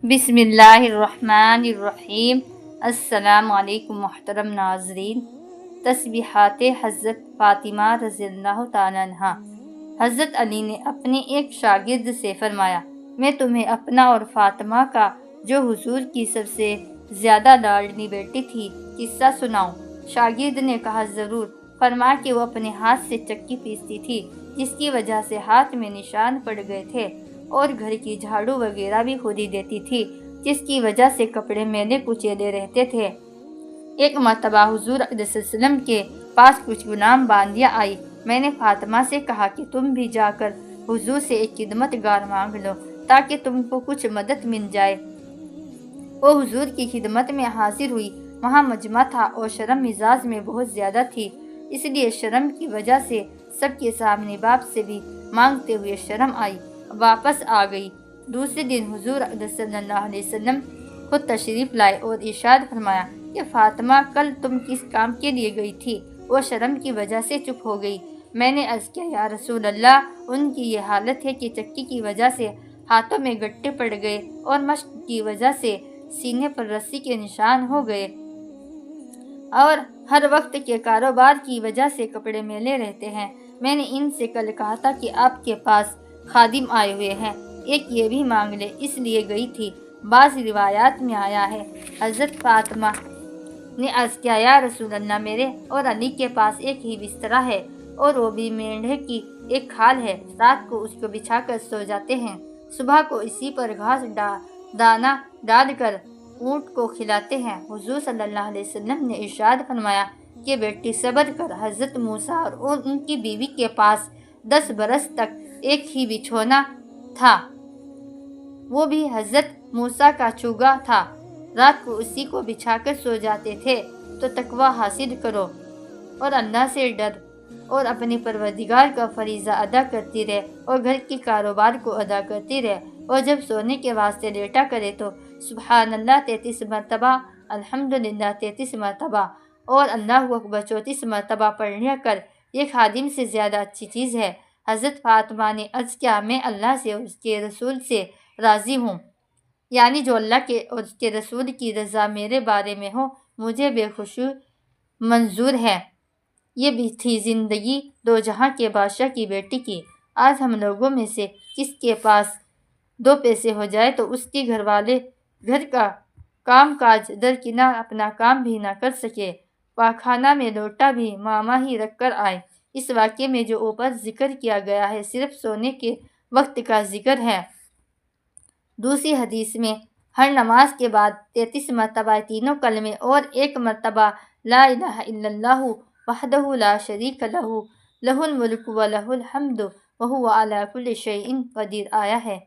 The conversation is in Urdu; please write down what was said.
بسم اللہ الرحمن الرحیم۔ السلام علیکم محترم ناظرین۔ تسبیحات حضرت فاطمہ رضی اللہ تعالیٰ عنہا۔ حضرت علی نے اپنے ایک شاگرد سے فرمایا، میں تمہیں اپنا اور فاطمہ کا جو حضور کی سب سے زیادہ لاڈلی بیٹی تھی قصہ سناؤں؟ شاگرد نے کہا ضرور۔ فرمایا کہ وہ اپنے ہاتھ سے چکی پیستی تھی جس کی وجہ سے ہاتھ میں نشان پڑ گئے تھے، اور گھر کی جھاڑو وغیرہ بھی خود ہی دیتی تھی جس کی وجہ سے کپڑے میلے کچیلے رہتے تھے۔ ایک مرتبہ حضور صلی اللہ علیہ وسلم کے پاس کچھ غلام باندیاں آئی۔ میں نے فاطمہ سے کہا کہ تم بھی جا کر حضور سے ایک خدمت گار مانگ لو تاکہ تم کو کچھ مدد مل جائے۔ وہ حضور کی خدمت میں حاضر ہوئی۔ وہاں مجمع تھا اور شرم مزاج میں بہت زیادہ تھی، اس لیے شرم کی وجہ سے سب کے سامنے باپ سے بھی مانگتے ہوئے شرم آئی، واپس آ گئی۔ دوسرے دن حضور صلی اللہ علیہ وسلم خود تشریف لائے اور ارشاد فرمایا کہ فاطمہ کل تم کس کام کے لیے گئی تھی؟ وہ شرم کی وجہ سے چپ ہو گئی۔ میں نے عرض کیا، یا رسول اللہ، ان کی یہ حالت ہے کہ چکی کی وجہ سے ہاتھوں میں گٹے پڑ گئے اور مشق کی وجہ سے سینے پر رسی کے نشان ہو گئے، اور ہر وقت کے کاروبار کی وجہ سے کپڑے میلے رہتے ہیں۔ میں نے ان سے کل کہا تھا کہ آپ کے پاس خادم آئے ہوئے ہیں، ایک یہ بھی مانگ لے، اس لیے گئی تھی۔ بعض روایات میں آیا ہے حضرت فاطمہ نے عرض کیا، یا رسول اللہ، میرے اور علی کے پاس ایک ہی بسترا ہے اور وہ بھی مینڈھے کی ایک کھال ہے، رات کو اس کو بچھا کر سو جاتے ہیں، صبح کو اسی پر گھاس دانا ڈال کر اونٹ کو کھلاتے ہیں۔ حضور صلی اللہ علیہ وسلم نے ارشاد فرمایا کہ بیٹی صبر کر۔ حضرت موسیٰ اور ان کی بیوی کے پاس 10 برس تک ایک ہی بچھونا تھا، وہ بھی حضرت موسیٰ کا چوگا تھا، رات کو اسی کو بچھا کر سو جاتے تھے۔ تو تقوی حاصل کرو اور اللہ سے ڈر اور اپنے پروردگار کا فریضہ ادا کرتی رہے اور گھر کے کاروبار کو ادا کرتی رہے، اور جب سونے کے واسطے لیٹا کرے تو سبحان اللہ 33 مرتبہ، الحمدللہ 33 مرتبہ اور اللہ اکبر 34 مرتبہ پڑھ لیا کر، یہ خادم سے زیادہ اچھی چیز ہے۔ حضرت فاطمہ نے عرض کیا، میں اللہ سے اور اس کے رسول سے راضی ہوں، یعنی جو اللہ کے اور اس کے رسول کی رضا میرے بارے میں ہو مجھے بے خشوع منظور ہے۔ یہ بھی تھی زندگی دو جہاں کے بادشاہ کی بیٹی کی۔ آج ہم لوگوں میں سے کس کے پاس 2 پیسے ہو جائے تو اس کے گھر والے گھر کا کام کاج درکنار اپنا کام بھی نہ کر سکے، پاخانہ میں لوٹا بھی ماما ہی رکھ کر آئے۔ اس واقعے میں جو اوپر ذکر کیا گیا ہے صرف سونے کے وقت کا ذکر ہے۔ دوسری حدیث میں ہر نماز کے بعد 33 مرتبہ تینوں کلمے اور 1 مرتبہ لا الہ الا اللہ وحدہ لا شریک لہ، لہ الملک و لہ الحمد وہو علی کل شیء قدیر آیا ہے۔